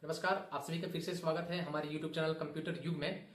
नमस्कार, आप सभी का फिर से स्वागत है हमारे YouTube चैनल कंप्यूटर युग में।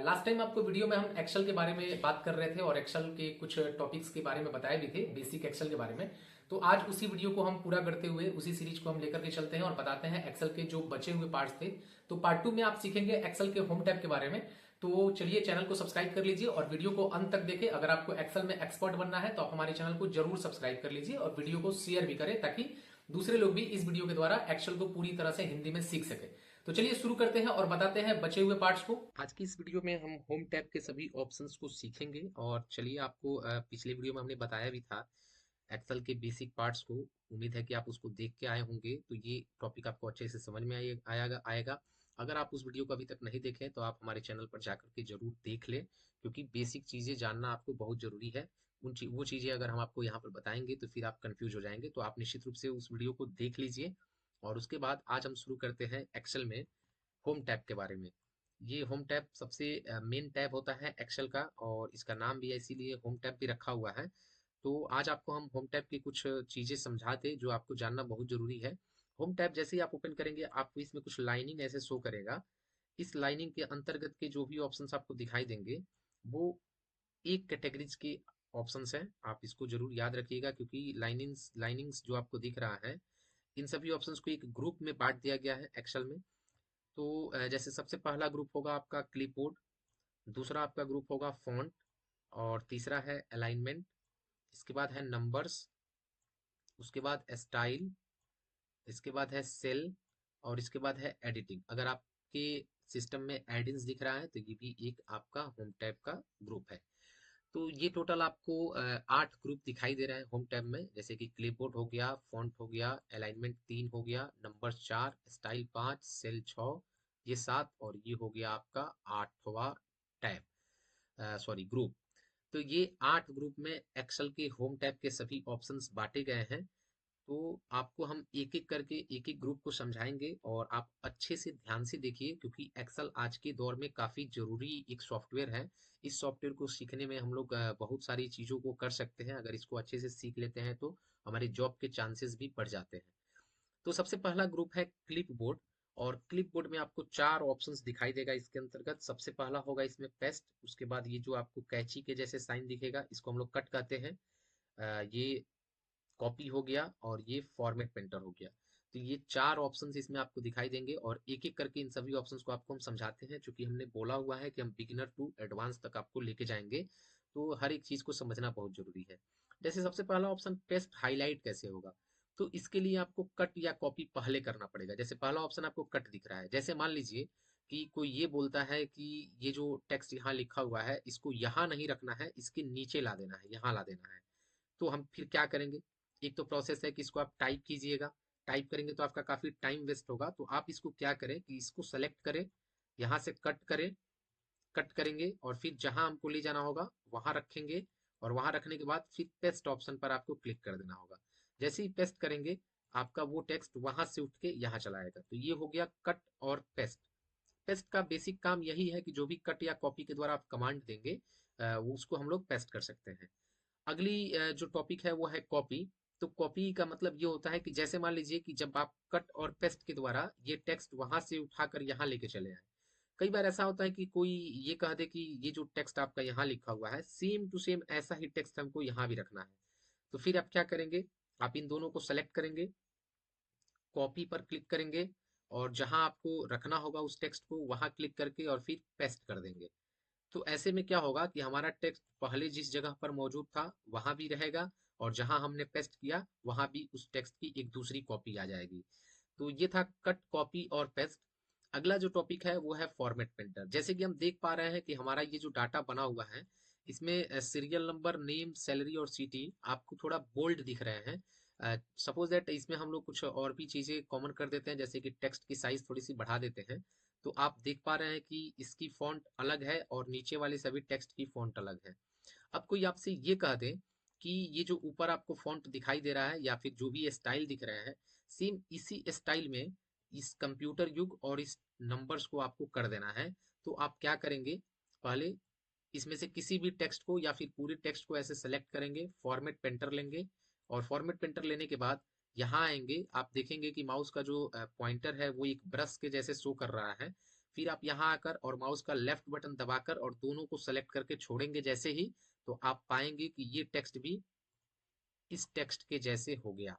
लास्ट टाइम आपको वीडियो में हम एक्सेल के बारे में बात कर रहे थे और एक्सेल के कुछ टॉपिक्स के बारे में बताए भी थे, बेसिक एक्सेल के बारे में। तो आज उसी वीडियो को हम पूरा करते हुए उसी सीरीज को हम लेकर के चलते हैं और बताते हैं एक्सेल के जो बचे हुए पार्ट्स थे। तो पार्ट 2 में आप सीखेंगे एक्सेल के होम टैब के बारे में। तो चलिए चैनल को सब्सक्राइब कर लीजिए और वीडियो को अंत तक देखें। अगर आपको एक्सेल में एक्सपर्ट बनना है तो आप हमारे चैनल को जरूर सब्सक्राइब कर लीजिए और वीडियो को शेयर भी करें ताकि दूसरे लोग भी इस वीडियो के द्वारा एक्सेल को पूरी तरह से हिंदी में सीख सके। तो चलिए शुरू करते हैं और बताते हैं बचे हुए पार्ट्स को। आज की इस वीडियो में हम होम टैब के सभी ऑप्शंस को सीखेंगे और चलिए आपको पिछले वीडियो में हमने बताया भी था एक्सेल के बेसिक पार्ट्स को। उम्मीद है कि आप उसको देख के आए होंगे तो ये टॉपिक आपको अच्छे से समझ में आएगा। अगर आप उस वीडियो को अभी तक नहीं देखें तो आप हमारे चैनल पर जाकर के जरूर देख लें, क्योंकि बेसिक चीज़ें जानना आपको बहुत ज़रूरी है। वो चीज़ें अगर हम आपको यहाँ पर बताएंगे तो फिर आप कंफ्यूज हो जाएंगे, तो आप निश्चित रूप से उस वीडियो को देख लीजिए। और उसके बाद आज हम शुरू करते हैं एक्सेल में होम टैब के बारे में। ये होम टैब सबसे मेन टैब होता है एक्सेल का और इसका नाम भी है, इसीलिए होम टैब भी रखा हुआ है। तो आज आपको हम होम टैब की कुछ चीज़ें समझाते जो आपको जानना बहुत ज़रूरी है। होम टैब जैसे ही आप ओपन करेंगे आपको इसमें कुछ लाइनिंग ऐसे शो करेगा। इस लाइनिंग के अंतर्गत के जो भी ऑप्शंस आपको दिखाई देंगे वो एक कैटेगरीज के ऑप्शंस हैं। आप इसको जरूर याद रखिएगा, क्योंकि लाइनिंग्स जो आपको दिख रहा है इन सभी ऑप्शंस को एक ग्रुप में बांट दिया गया है एक्सेल में। तो जैसे सबसे पहला ग्रुप होगा आपका क्लिपबोर्ड, दूसरा आपका ग्रुप होगा फॉन्ट, और तीसरा है अलाइनमेंट। इसके बाद है नंबर्स, उसके बाद स्टाइल, इसके बाद है सेल, और इसके बाद है एडिटिंग। अगर आपके सिस्टम में एडिंग्स दिख रहा है तो ये भी एक आपका होम टैब का ग्रुप है। तो ये टोटल आपको 8 ग्रुप दिखाई दे रहा है होम टैब में, जैसे कि क्लिपबोर्ड हो गया, फॉन्ट हो गया, अलाइनमेंट 3 हो गया, नंबर्स 4, स्टाइल 5, सेल 6, ये 7, और ये हो गया आपका 8वां टैब, सॉरी ग्रुप। तो ये 8 ग्रुप में एक्सेल के होम टैब के सभी ऑप्शंस बांटे गए हैं। तो आपको हम एक एक करके एक एक ग्रुप को समझाएंगे और आप अच्छे से ध्यान से देखिए, क्योंकि एक्सेल आज के दौर में काफ़ी ज़रूरी एक सॉफ्टवेयर है। इस सॉफ्टवेयर को सीखने में हम लोग बहुत सारी चीज़ों को कर सकते हैं। अगर इसको अच्छे से सीख लेते हैं तो हमारे जॉब के चांसेस भी बढ़ जाते हैं। तो सबसे पहला ग्रुप है क्लिप बोर्ड, और क्लिप बोर्ड में आपको 4 ऑप्शंस दिखाई देगा इसके अंतर्गत। सबसे पहला होगा इसमें पेस्ट, उसके बाद ये जो आपको कैची के जैसे साइन दिखेगा इसको हम लोग कट कहते हैं, ये कॉपी हो गया, और ये फॉर्मेट पेंटर हो गया। तो ये 4 ऑप्शंस इसमें आपको दिखाई देंगे और एक एक करके इन सभी ऑप्शंस को आपको हम समझाते हैं, क्योंकि हमने बोला हुआ है कि हम बिगिनर टू एडवांस तक आपको लेके जाएंगे। तो हर एक चीज को समझना बहुत जरूरी है। जैसे सबसे पहला ऑप्शन पेस्ट हाईलाइट कैसे होगा, तो इसके लिए आपको कट या कॉपी पहले करना पड़ेगा। जैसे पहला ऑप्शन आपको कट दिख रहा है, जैसे मान लीजिए कि कोई ये बोलता है कि ये जो टेक्स्ट यहाँ लिखा हुआ है इसको यहाँ नहीं रखना है, इसके नीचे ला देना है, यहाँ ला देना है। तो हम फिर क्या करेंगे? एक तो प्रोसेस है कि इसको आप टाइप कीजिएगा। टाइप करेंगे तो आपका काफ़ी टाइम वेस्ट होगा। तो आप इसको क्या करें कि इसको सेलेक्ट करें, यहाँ से कट करें, कट करेंगे और फिर जहां हमको ले जाना होगा वहां रखेंगे, और वहां रखने के बाद फिर पेस्ट ऑप्शन पर आपको क्लिक कर देना होगा। जैसे ही पेस्ट करेंगे आपका वो टेक्स्ट वहां से उठ के यहाँ चला आएगा। तो ये हो गया कट और पेस्ट। पेस्ट का बेसिक काम यही है कि जो भी कट या कॉपी के द्वारा आप कमांड देंगे वो उसको हम लोग पेस्ट कर सकते हैं। अगली जो टॉपिक है वो है कॉपी। तो कॉपी का मतलब ये होता है कि जैसे मान लीजिए कि जब आप कट और पेस्ट के द्वारा ये टेक्स्ट वहां से उठाकर यहाँ लेके चले आए। कई बार ऐसा होता है कि कोई ये कह दे कि ये जो टेक्स्ट आपका यहाँ लिखा हुआ है सेम टू सेम ऐसा ही टेक्स्ट हमको यहाँ भी रखना है। तो फिर आप क्या करेंगे? आप इन दोनों को सेलेक्ट करेंगे, कॉपी पर क्लिक करेंगे, और जहां आपको रखना होगा उस टेक्स्ट को वहां क्लिक करके और फिर पेस्ट कर देंगे। तो ऐसे में क्या होगा कि हमारा टेक्स्ट पहले जिस जगह पर मौजूद था वहां भी रहेगा, और जहां हमने पेस्ट किया वहां भी उस टेक्स्ट की एक दूसरी कॉपी आ जाएगी। तो ये था कट, कॉपी और पेस्ट। अगला जो टॉपिक है वो है फॉर्मेट पेंटर। जैसे कि हम देख पा रहे हैं कि हमारा ये जो डाटा बना हुआ है इसमें सीरियल नंबर, नेम, सैलरी और सिटी आपको थोड़ा बोल्ड दिख रहे हैं। सपोज दैट इसमें हम लोग कुछ और भी चीजें कॉमन कर देते हैं, जैसे कि टेक्स्ट की साइज थोड़ी सी बढ़ा देते हैं। तो आप देख पा रहे हैं कि इसकी फॉन्ट अलग है और नीचे वाले सभी टेक्स्ट की फॉन्ट अलग है। अब कोई आपसे ये कह दे कि ये जो ऊपर आपको फॉन्ट दिखाई दे रहा है या फिर जो भी स्टाइल दिख रहे हैं सेम इसी स्टाइल में इस कंप्यूटर युग और इस नंबर्स को आपको कर देना है। तो आप क्या करेंगे? पहले इसमें से किसी भी टेक्स्ट को या फिर पूरे टेक्स्ट को ऐसे सेलेक्ट करेंगे, फॉर्मेट पेंटर लेंगे, और फॉर्मेट पेंटर लेने के बाद यहाँ आएंगे, आप देखेंगे कि माउस का जो पॉइंटर है वो एक ब्रश के जैसे शो कर रहा है। फिर आप यहाँ आकर और माउस का लेफ्ट बटन दबाकर और दोनों को सेलेक्ट करके छोड़ेंगे जैसे ही, तो आप पाएंगे कि ये टेक्स्ट भी इस टेक्स्ट के जैसे हो गया।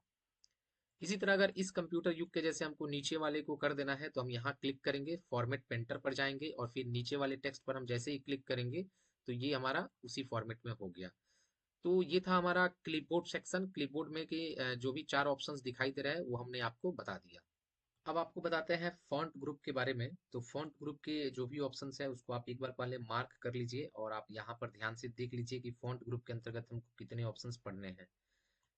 इसी तरह अगर इस कंप्यूटर युग के जैसे हमको नीचे वाले को कर देना है तो हम यहाँ क्लिक करेंगे, फॉर्मेट पेंटर पर जाएंगे और फिर नीचे वाले टेक्स्ट पर हम जैसे ही क्लिक करेंगे तो ये हमारा उसी फॉर्मेट में हो गया। तो ये था हमारा क्लिपबोर्ड सेक्शन। क्लिपबोर्ड में के जो भी 4 ऑप्शंस दिखाई दे रहा है वो हमने आपको बता दिया। अब आपको बताते हैं फॉन्ट ग्रुप के बारे में। तो फॉन्ट ग्रुप के जो भी ऑप्शंस है उसको आप एक बार पहले मार्क कर लीजिए और आप यहाँ पर ध्यान से देख लीजिए कि फॉन्ट ग्रुप के अंतर्गत हमको कितने ऑप्शंस पढ़ने हैं।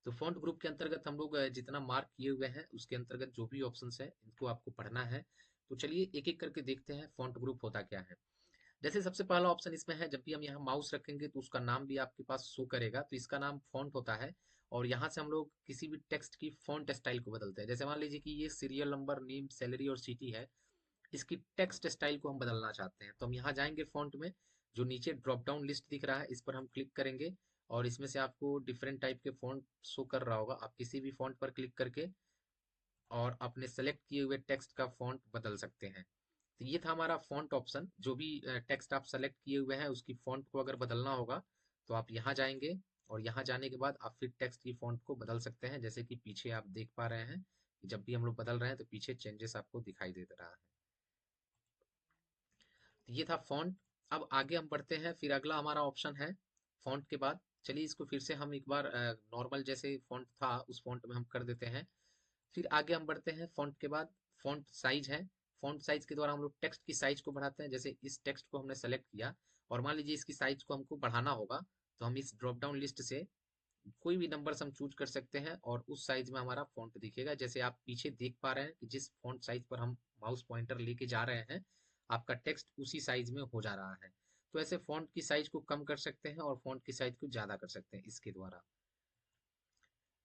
तो फॉन्ट ग्रुप के अंतर्गत हम लोग जितना मार्क किए हुए हैं उसके अंतर्गत जो भी ऑप्शंस है इनको आपको पढ़ना है। तो चलिए एक एक करके देखते हैं फॉन्ट ग्रुप होता क्या है। जैसे सबसे पहला ऑप्शन इसमें है, जब भी हम यहाँ माउस रखेंगे तो उसका नाम भी आपके पास शो करेगा, तो इसका नाम फॉन्ट होता है। और यहाँ से हम लोग किसी भी टेक्स्ट की फॉन्ट स्टाइल को बदलते हैं। जैसे मान लीजिए कि ये सीरियल नंबर, नेम, सैलरी और सिटी है, इसकी टेक्स्ट स्टाइल को हम बदलना चाहते हैं तो हम यहाँ जाएंगे फॉन्ट में, जो नीचे ड्रॉप डाउन लिस्ट दिख रहा है इस पर हम क्लिक करेंगे और इसमें से आपको डिफरेंट टाइप के फॉन्ट शो कर रहा होगा। आप किसी भी फॉन्ट पर क्लिक करके और अपने सेलेक्ट किए हुए टेक्स्ट का फॉन्ट बदल सकते हैं। तो ये था हमारा फॉन्ट ऑप्शन। जो भी टेक्स्ट आप सेलेक्ट किए हुए हैं उसकी फॉन्ट को अगर बदलना होगा तो आप यहाँ जाएंगे और यहाँ जाने के बाद आप फिर टेक्स्ट की फॉन्ट को बदल सकते हैं। जैसे कि पीछे आप देख पा रहे हैं कि जब भी हम लोग बदल रहे हैं तो पीछे चेंजेस आपको दिखाई दे रहा है। तो ये था फॉन्ट। अब आगे हम बढ़ते हैं, फिर अगला हमारा ऑप्शन है फॉन्ट के बाद। चलिए इसको फिर से हम एक बार नॉर्मल जैसे फॉन्ट था उस फॉन्ट में हम कर देते हैं। फिर आगे हम बढ़ते हैं फॉन्ट के बाद, फॉन्ट साइज है। फॉन्ट साइज के द्वारा हम लोग टेक्स्ट की साइज को बढ़ाते हैं। जैसे इस टेक्स्ट को हमने सेलेक्ट किया और मान लीजिए इसकी साइज को हमको बढ़ाना होगा तो हम इस ड्रॉप डाउन लिस्ट से कोई भी नंबर हम चूज कर सकते हैं और उस साइज में हमारा फॉन्ट दिखेगा। जैसे आप पीछे देख पा रहे हैं कि जिस फॉन्ट साइज पर हम माउस पॉइंटर लेके जा रहे हैं आपका टेक्स्ट उसी साइज में हो जा रहा है। तो ऐसे फॉन्ट की साइज को कम कर सकते हैं और फॉन्ट की साइज को ज्यादा कर सकते हैं इसके द्वारा।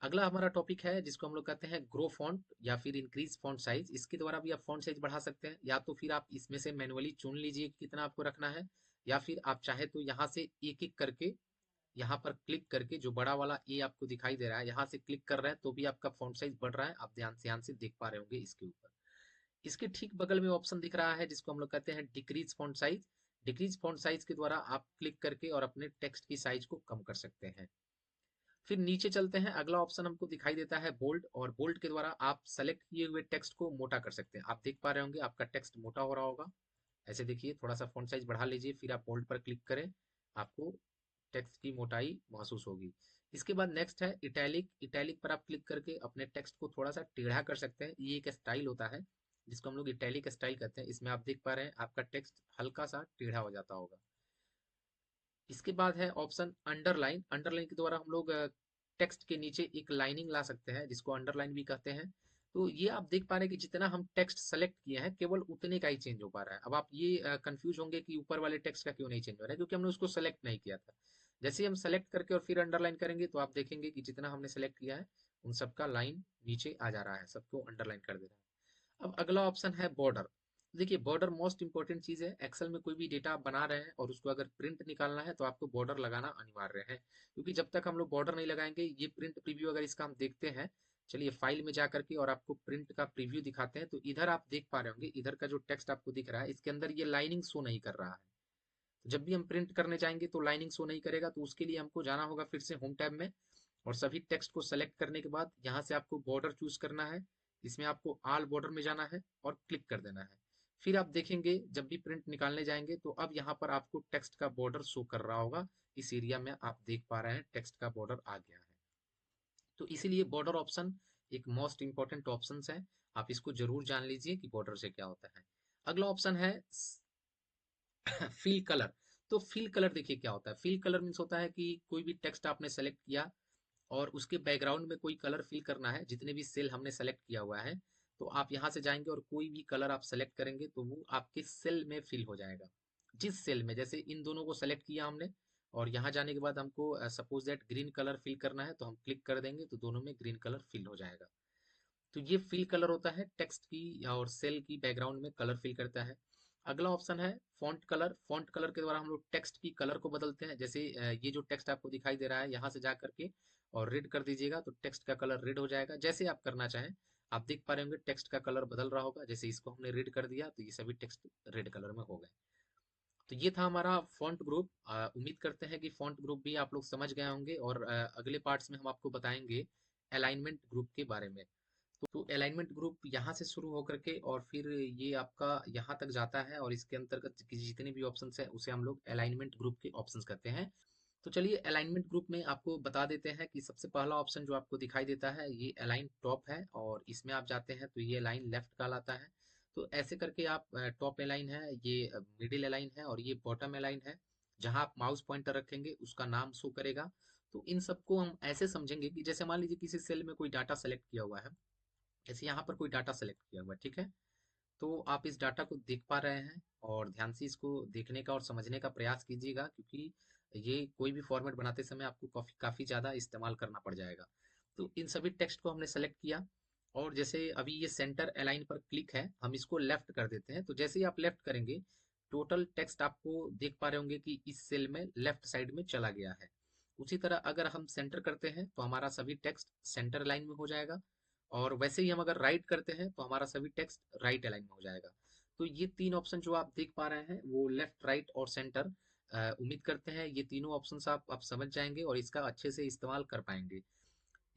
अगला हमारा टॉपिक है जिसको हम लोग कहते हैं ग्रो फॉन्ट या फिर इंक्रीज फॉन्ट साइज। इसके द्वारा भी आप फॉन्ट साइज बढ़ा सकते हैं, या तो फिर आप इसमें से मैनुअली चुन लीजिए कि कितना आपको रखना है, या फिर आप चाहे तो यहाँ से एक एक करके यहाँ पर क्लिक करके जो बड़ा वाला ए आपको दिखाई दे रहा है यहाँ से क्लिक कर रहे हैं तो भी आपका फॉन्ट साइज बढ़ रहा है। आप ध्यान से देख पा रहे होंगे इसके ऊपर। इसके ठीक बगल में ऑप्शन दिख रहा है जिसको हम लोग कहते हैं decrease font size. Decrease font size के द्वारा आप क्लिक करके और अपने टेक्स्ट की साइज को कम कर सकते हैं। फिर नीचे चलते हैं, अगला ऑप्शन हमको दिखाई देता है बोल्ड, और बोल्ड के द्वारा आप सेलेक्ट किए हुए टेक्स्ट को मोटा कर सकते हैं। आप देख पा रहे होंगे आपका टेक्स्ट मोटा हो रहा होगा। ऐसे देखिए, थोड़ा सा फॉन्ट साइज बढ़ा लीजिए फिर आप बोल्ड पर क्लिक करें, आपको टेक्स्ट की मोटाई महसूस होगी। इसके बाद नेक्स्ट है इटैलिक। इटैलिक पर आप क्लिक करके अपने टेक्स्ट को थोड़ा सा टेढ़ा कर सकते हैं। ये एक स्टाइल होता है जिसको हम लोग इटैलिक स्टाइल कहते हैं। इसमें आप देख पा रहे हैं आपका टेक्स्ट हल्का सा टेढ़ा हो जाता होगा। इसके बाद है ऑप्शन अंडरलाइन। अंडरलाइन के द्वारा हम लोग टेक्स्ट के नीचे एक लाइनिंग ला सकते हैं जिसको अंडरलाइन भी कहते हैं। तो ये आप देख पा रहे हैं कि जितना हम टेक्स्ट सेलेक्ट किए हैं केवल उतने का ही चेंज हो पा रहा है। अब आप ये कंफ्यूज होंगे कि ऊपर वाले टेक्स्ट का क्यों नहीं चेंज हो रहा है, क्योंकि हमने उसको सेलेक्ट नहीं किया था। जैसे ही हम सेलेक्ट करके और फिर अंडरलाइन करेंगे तो आप देखेंगे कि जितना हमने सेलेक्ट किया है उन सबका लाइन नीचे आ जा रहा है, सबको अंडरलाइन कर दे रहा है। अब अगला ऑप्शन है बॉर्डर। देखिए बॉर्डर मोस्ट इंपॉर्टेंट चीज है। एक्सेल में कोई भी डेटा आप बना रहे हैं और उसको अगर प्रिंट निकालना है तो आपको बॉर्डर लगाना अनिवार्य है, क्योंकि जब तक हम लोग बॉर्डर नहीं लगाएंगे, ये प्रिंट प्रीव्यू अगर इसका हम देखते हैं, चलिए फाइल में जा करके और आपको प्रिंट का प्रीव्यू दिखाते हैं, तो इधर आप देख पा रहे होंगे इधर का जो टेक्स्ट आपको दिख रहा है इसके अंदर ये लाइनिंग शो नहीं कर रहा है। तो जब भी हम प्रिंट करने जाएंगे तो लाइनिंग शो नहीं करेगा, तो उसके लिए हमको जाना होगा फिर से होम टैब में और सभी टेक्स्ट को सेलेक्ट करने के बाद यहाँ से आपको बॉर्डर चूज करना है। इसमें आपको ऑल बॉर्डर में जाना है और क्लिक कर देना है। फिर आप देखेंगे जब भी प्रिंट निकालने जाएंगे तो अब यहाँ पर आपको टेक्स्ट का बॉर्डर शो कर रहा होगा। इस एरिया में आप देख पा रहे हैं टेक्स्ट का बॉर्डर आ गया है। तो इसीलिए बॉर्डर ऑप्शन एक मोस्ट इंपॉर्टेंट ऑप्शन है। आप इसको जरूर जान लीजिए कि बॉर्डर से क्या होता है। अगला ऑप्शन है फिल कलर। तो फिल कलर देखिए क्या होता है। फिल कलर मीन्स होता है कि कोई भी टेक्स्ट आपने सेलेक्ट किया और उसके बैकग्राउंड में कोई कलर फिल करना है, जितने भी सेल हमने सेलेक्ट किया हुआ है, तो आप यहाँ से जाएंगे और कोई भी कलर आप सेलेक्ट करेंगे तो वो आपके सेल में फिल हो जाएगा। जिस सेल में, जैसे इन दोनों को सेलेक्ट किया हमने और यहाँ जाने के बाद हमको suppose that green colour fill करना है, तो हम क्लिक कर देंगे तो दोनों में ग्रीन कलर फिल हो जाएगा। तो ये फिल कलर होता है, टेक्स्ट की और सेल की बैकग्राउंड में कलर फिल करता है। अगला ऑप्शन है फॉन्ट कलर। फॉन्ट कलर के द्वारा हम लोग टेक्स्ट की कलर को बदलते हैं। जैसे ये जो टेक्स्ट आपको दिखाई दे रहा है, यहाँ से जा करके और रेड कर दीजिएगा तो टेक्स्ट का कलर रेड हो जाएगा। जैसे आप करना चाहें, आप देख पा रहे होंगे टेक्स्ट का कलर बदल रहा होगा। जैसे इसको हमने रेड कर दिया तो ये सभी टेक्स्ट रेड कलर में हो गए। तो ये था हमारा फॉन्ट ग्रुप। उम्मीद करते हैं कि फॉन्ट ग्रुप भी आप लोग समझ गए होंगे, और अगले पार्ट्स में हम आपको बताएंगे अलाइनमेंट ग्रुप के बारे में। तो अलाइनमेंट ग्रुप यहाँ से शुरू होकर के और फिर ये आपका यहाँ तक जाता है, और इसके अंतर्गत की जितने भी ऑप्शंस हैं उसे हम लोग अलाइनमेंट ग्रुप के ऑप्शंस कहते हैं। तो चलिए अलाइनमेंट ग्रुप में आपको बता देते हैं कि सबसे पहला ऑप्शन जो आपको दिखाई देता है ये अलाइन टॉप है, और इसमें आप जाते हैं तो ये अलाइन लेफ्ट कहलाता है। तो ऐसे करके आप टॉप अलाइन है, ये मिडिल अलाइन है, और ये बॉटम अलाइन है। जहां आप माउस पॉइंटर रखेंगे उसका नाम शो करेगा। तो इन सबको हम ऐसे समझेंगे कि जैसे मान लीजिए किसी सेल में कोई डाटा सेलेक्ट किया हुआ है। जैसे यहाँ पर कोई डाटा सेलेक्ट किया हुआ है, ठीक है। तो आप इस डाटा को देख पा रहे हैं, और ध्यान से इसको देखने का और समझने का प्रयास कीजिएगा, क्योंकि ये कोई भी फॉर्मेट बनाते समय आपको काफी काफी ज्यादा इस्तेमाल करना पड़ जाएगा। तो इन सभी टेक्स्ट को हमने सेलेक्ट किया, और जैसे अभी ये सेंटर अलाइन पर क्लिक है, हम इसको लेफ्ट कर देते हैं। तो जैसे ही आप लेफ्ट करेंगे, टोटल टेक्स्ट आपको देख पा रहे होंगे कि इस सेल में लेफ्ट साइड में चला गया है। उसी तरह अगर हम सेंटर करते हैं तो हमारा सभी टेक्स्ट सेंटर लाइन में हो जाएगा, और वैसे ही हम अगर राइट करते हैं तो हमारा सभी टेक्स्ट राइट अलाइन में हो जाएगा। तो ये तीन ऑप्शन जो आप देख पा रहे हैं वो लेफ्ट, राइट और सेंटर। उम्मीद करते हैं ये तीनों ऑप्शंस आप समझ जाएंगे और इसका अच्छे से इस्तेमाल कर पाएंगे।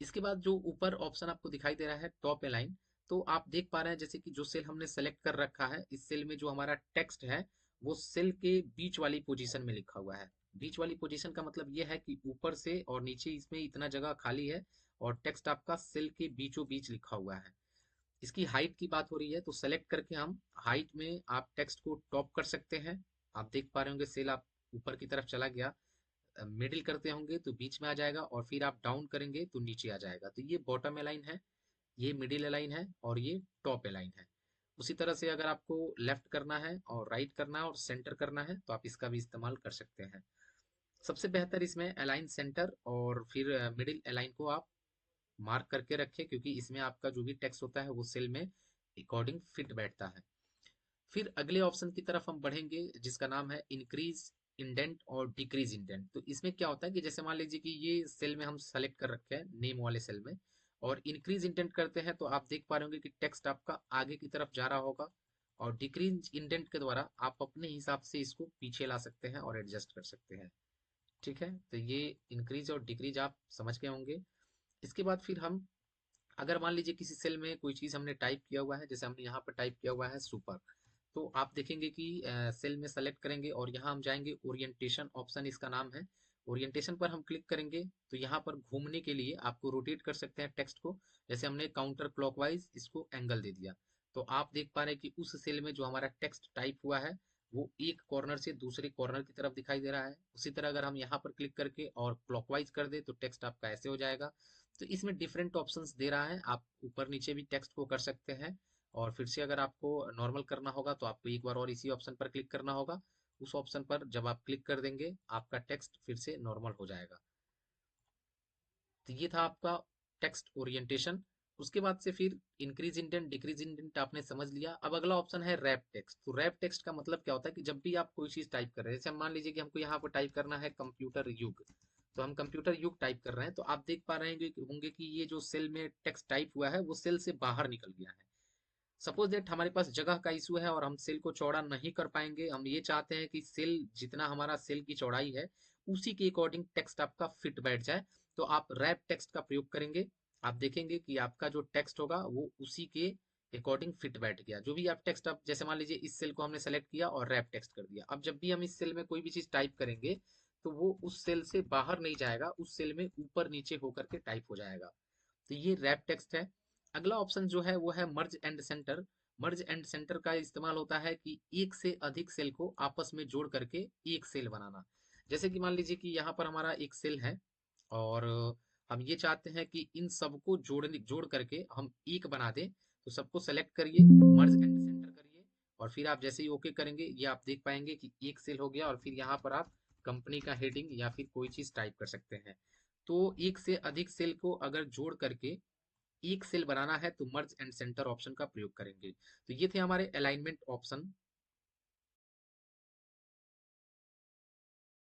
इसके बाद जो ऊपर ऑप्शन आपको दिखाई दे रहा है टॉप अलाइन, तो आप देख पा रहे हैं जैसे कि जो सेल हमने सेलेक्ट कर रखा है, इस सेल में जो हमारा टेक्स्ट है वो सेल के बीच वाली पोजीशन में लिखा हुआ है। बीच वाली पोजीशन का मतलब ये है कि ऊपर से और नीचे इसमें इतना जगह खाली है, और टेक्स्ट आपका सेल के बीचों बीच लिखा हुआ है। इसकी हाइट की बात हो रही है, तो सेलेक्ट करके हम हाइट में आप टेक्स्ट को टॉप कर सकते हैं। आप देख पा रहे होंगे सेल आप ऊपर की तरफ चला गया। मिडिल करते होंगे तो बीच में आ जाएगा, और फिर आप डाउन करेंगे तो नीचे आ जाएगा। तो ये बॉटम अलाइन है, ये मिडिल अलाइन है, और ये टॉप अलाइन है। उसी तरह से अगर आपको लेफ्ट करना है और राइट करना है और सेंटर करना है तो आप इसका भी इस्तेमाल कर सकते हैं। सबसे बेहतर इसमें अलाइन सेंटर और फिर मिडिल अलाइन को आप मार्क करके रखें, क्योंकि इसमें आपका जो भी टेक्स्ट होता है वो सेल में अकॉर्डिंग फिट बैठता है। फिर अगले ऑप्शन की तरफ हम बढ़ेंगे, जिसका नाम है इंक्रीज इंडेंट और डिक्रीज इंडेंट। तो इसमें क्या होता है कि जैसे मान लीजिए कि ये सेल में हम सेलेक्ट कर रखे हैं नेम वाले सेल में, और इंक्रीज इंडेंट करते हैं तो आप देख पा रहे होंगे कि टेक्स्ट आपका आगे की तरफ जा रहा होगा, और डिक्रीज इंडेंट के द्वारा आप अपने हिसाब से इसको पीछे ला सकते हैं और एडजस्ट कर सकते हैं। ठीक है, तो ये इंक्रीज और डिक्रीज आप समझ गए होंगे। इसके बाद फिर हम, अगर मान लीजिए किसी सेल में कोई चीज हमने टाइप किया हुआ है, जैसे हमने यहाँ पर टाइप किया हुआ है सुपर, तो आप देखेंगे कि सेल में सेलेक्ट करेंगे और यहाँ हम जाएंगे ओरिएंटेशन ऑप्शन, इसका नाम है। ओरिएंटेशन पर हम क्लिक करेंगे तो यहाँ पर घूमने के लिए आपको रोटेट कर सकते हैं टेक्स्ट को। जैसे हमने काउंटर क्लॉकवाइज इसको एंगल दे दिया, तो आप देख पा रहे हैं कि उस सेल में जो हमारा टेक्स्ट टाइप हुआ है वो एक कॉर्नर से दूसरे कॉर्नर की तरफ दिखाई दे रहा है। उसी तरह अगर हम यहाँ पर क्लिक करके और क्लॉकवाइज कर दे तो टेक्स्ट आपका ऐसे हो जाएगा। तो इसमें डिफरेंट ऑप्शंस दे रहा है, आप ऊपर नीचे भी टेक्स्ट को कर सकते हैं। और फिर से अगर आपको नॉर्मल करना होगा तो आपको एक बार और इसी ऑप्शन पर क्लिक करना होगा। उस ऑप्शन पर जब आप क्लिक कर देंगे आपका टेक्स्ट फिर से नॉर्मल हो जाएगा। तो ये था आपका टेक्स्ट ओरिएंटेशन। उसके बाद से फिर इंक्रीज इंडेंट, डिक्रीज इंडेंट आपने समझ लिया। अब अगला ऑप्शन है रैप टेक्स्ट। तो रैप टेक्स्ट का मतलब क्या होता है कि जब भी आप कोई चीज टाइप कर रहे हैं, जैसे मान लीजिए कि हमको यहाँ पर टाइप करना है कंप्यूटर युग, तो हम कंप्यूटर युग टाइप कर रहे हैं, तो आप देख पा रहे होंगे कि ये जो सेल में टेक्स्ट टाइप हुआ है वो सेल से बाहर निकल गया है। सपोज दैट हमारे पास जगह का इशू है और हम सेल को चौड़ा नहीं कर पाएंगे। हम ये चाहते हैं कि सेल जितना हमारा सेल की चौड़ाई है उसी के अकॉर्डिंग टेक्स्ट आपका फिट बैठ जाए, तो आप रैप टेक्स्ट का प्रयोग करेंगे। आप देखेंगे कि आपका जो टेक्स्ट होगा वो उसी के अकॉर्डिंग फिट बैठ गया। जो भी आप टेक्स्ट, आप जैसे मान लीजिए इस सेल को हमने सेलेक्ट किया और रैप टेक्स्ट कर दिया, अब जब भी हम इस सेल में कोई भी चीज टाइप करेंगे तो वो उस सेल से बाहर नहीं जाएगा, उस सेल में ऊपर नीचे होकर के टाइप हो जाएगा। तो ये रैप टेक्स्ट है। अगला ऑप्शन जो है वो है मर्ज and centre. Merge and centre का इस्तेमाल होता है कि एक से अधिक सेल को आपस में जोड़ करके एक सेल बनाना। जैसे कि मान लीजिए कि यहाँ पर हमारा एक सेल है, और हम ये चाहते हैं कि इन सबको जोड़ करके हम एक बना दें। तो सबको सेलेक्ट करिए, मर्ज एंड सेंटर करिए, और फिर आप जैसे ही ओके करेंगे ये आप देख पाएंगे कि एक सेल हो गया, और फिर यहाँ पर आप कंपनी का हेडिंग या फिर कोई चीज टाइप कर सकते हैं। तो एक से अधिक सेल को अगर जोड़ करके एक सेल बनाना है तो मर्ज एंड सेंटर ऑप्शन का प्रयोग करेंगे। तो ये थे हमारे अलाइनमेंट ऑप्शन।